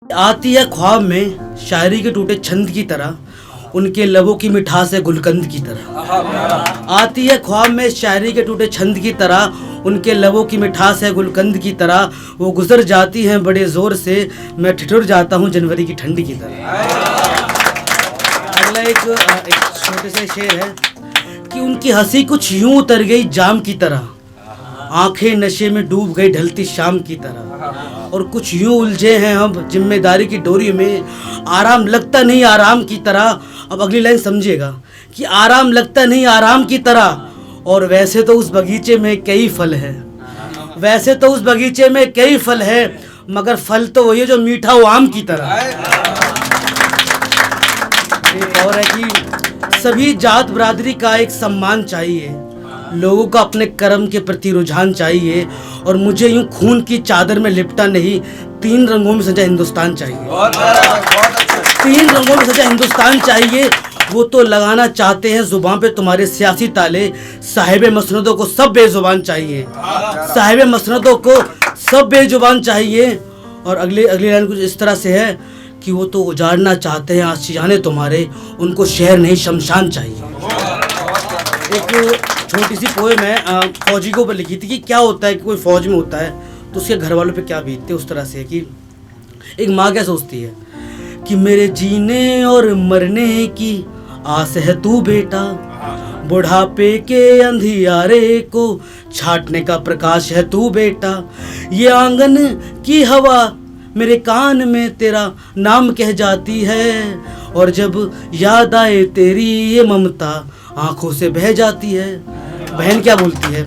आती है ख्वाब में शायरी के टूटे छंद की तरह, उनके लबों की मिठास है गुलकंद की तरह। आती है ख्वाब में शायरी के टूटे छंद की तरह, उनके लबों की मिठास है गुलकंद की तरह। वो गुजर जाती हैं बड़े ज़ोर से, मैं ठिठुर जाता हूँ जनवरी की ठंड की तरह। अगला एक छोटे से शेर है कि उनकी हंसी कुछ यूं उतर गई जाम की तरह, आंखें नशे में डूब गई ढलती शाम की तरह। और कुछ यूं उलझे हैं हम जिम्मेदारी की डोरी में, आराम लगता नहीं आराम की तरह। अब अगली लाइन समझिएगा कि आराम लगता नहीं आराम की तरह। और वैसे तो उस बगीचे में कई फल है, वैसे तो उस बगीचे में कई फल है, मगर फल तो वही है जो मीठा हो आम की तरह। एक और है कि सभी जात बरादरी का एक सम्मान चाहिए, लोगों का अपने कर्म के प्रति रुझान चाहिए। और मुझे यूं खून की चादर में लिपटा नहीं, 3 रंगों में सजा हिंदुस्तान चाहिए। 3 रंगों में सजा हिंदुस्तान चाहिए। वो तो लगाना चाहते हैं जुबान पे तुम्हारे सियासी ताले, साहिब मसनदों को सब बेजुबान चाहिए, साहिब मसनदों को सब बेजुबान चाहिए। और अगली लाइन कुछ इस तरह से है कि वो तो उजाड़ना चाहते हैं आशियाने तुम्हारे, उनको शहर नहीं शमशान चाहिए। एक छोटी सी पोएम है फौजी के ऊपर लिखी थी कि क्या होता है कि कोई फौज में होता है तो उसके घर वालों पे क्या बीतते। उस तरह से है कि एक माँ क्या सोचती है कि मेरे जीने और मरने की आस है तू बेटा, बुढ़ापे के अंधियारे को छाटने का प्रकाश है तू बेटा। ये आंगन की हवा मेरे कान में तेरा नाम कह जाती है, और जब याद आए तेरी ये ममता आंखों से बह जाती है। बहन क्या बोलती है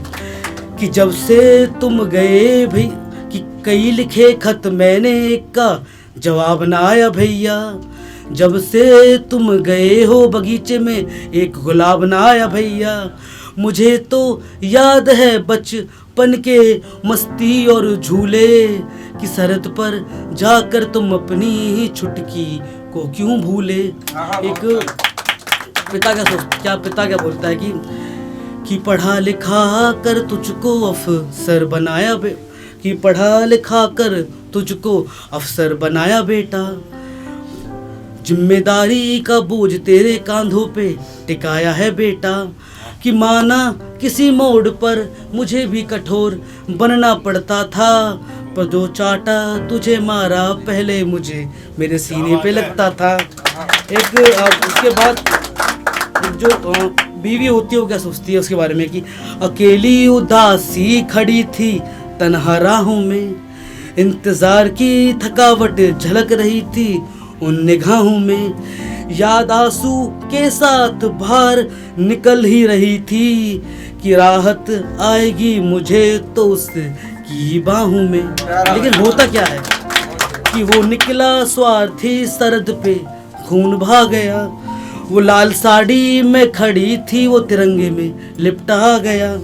कि जब से तुम गए भाई कि कई लिखे खत मैंने, एक का जवाब ना आया भैया। जब से तुम गए हो बगीचे में एक गुलाब ना आया भैया। मुझे तो याद है बचपन के मस्ती और झूले, कि सरहद पर जाकर तुम अपनी ही छुटकी को क्यों भूले। एक पिता क्या बोलता है कि पढ़ा लिखा कर तुझको अफसर बनाया कि पढ़ा लिखा कर तुझको अफसर बनाया बेटा। जिम्मेदारी का बोझ तेरे कांधों पे टिकाया है बेटा। कि माना किसी मोड़ पर मुझे भी कठोर बनना पड़ता था, पर जो चाटा तुझे मारा पहले मुझे मेरे सीने पे लगता था। एक उसके बाद जो बीवी होती है वो क्या सोचती है उसके बारे में कि अकेली उदासी खड़ी थी तन्हा राहों में, इंतजार की थकावट झलक रही थी उन निगाहों में। याद आंसू के साथ बाहर निकल ही रही थी कि राहत आएगी मुझे तो उसकी बाहों में। लेकिन होता क्या है कि वो निकला स्वार्थी सरहद पे खून बहा गया। वो लाल साड़ी में खड़ी थी वो तिरंगे में लिपटा गया।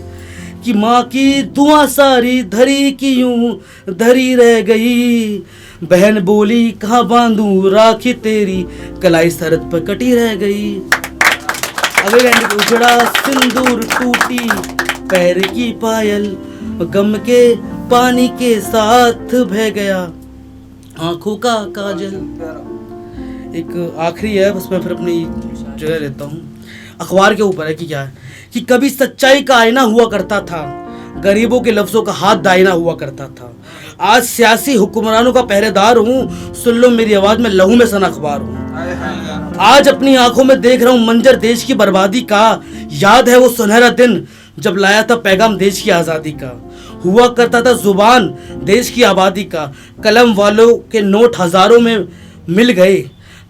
कि माँ की दुआ सारी धरी की यूं धरी रह गई। बहन बोली कहाँ बांधू राखी तेरी कलाई सरहद पर कटी रह गई। अगले उजड़ा सिंदूर टूटी पैर की पायल, गम के पानी के साथ बह गया आंखों का काजल। एक आखिरी है उसमें फिर अपनी जगह लेता हूँ। अखबार के ऊपर है कि क्या है कि कभी सच्चाई का आईना हुआ करता था, गरीबों के लफ्जों का हाथ दायना हुआ करता था। आज सियासी हुक्मरानों का पहरेदार हूँ, सुन लो मेरी आवाज में लहू में सन अखबार हूँ। आज अपनी आंखों में देख रहा हूँ मंजर देश की बर्बादी का। याद है वो सुनहरा दिन जब लाया था पैगाम देश की आज़ादी का। हुआ करता था जुबान देश की आबादी का। कलम वालों के नोट हजारों में मिल गए,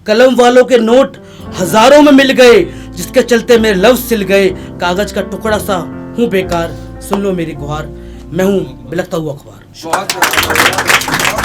कलम वालों के नोट हजारों में मिल गए, जिसके चलते मेरे लफ्ज सिल गए। कागज का टुकड़ा सा हूँ बेकार, सुन लो मेरी गुहार, मैं हूँ बिलखता हुआ अखबार।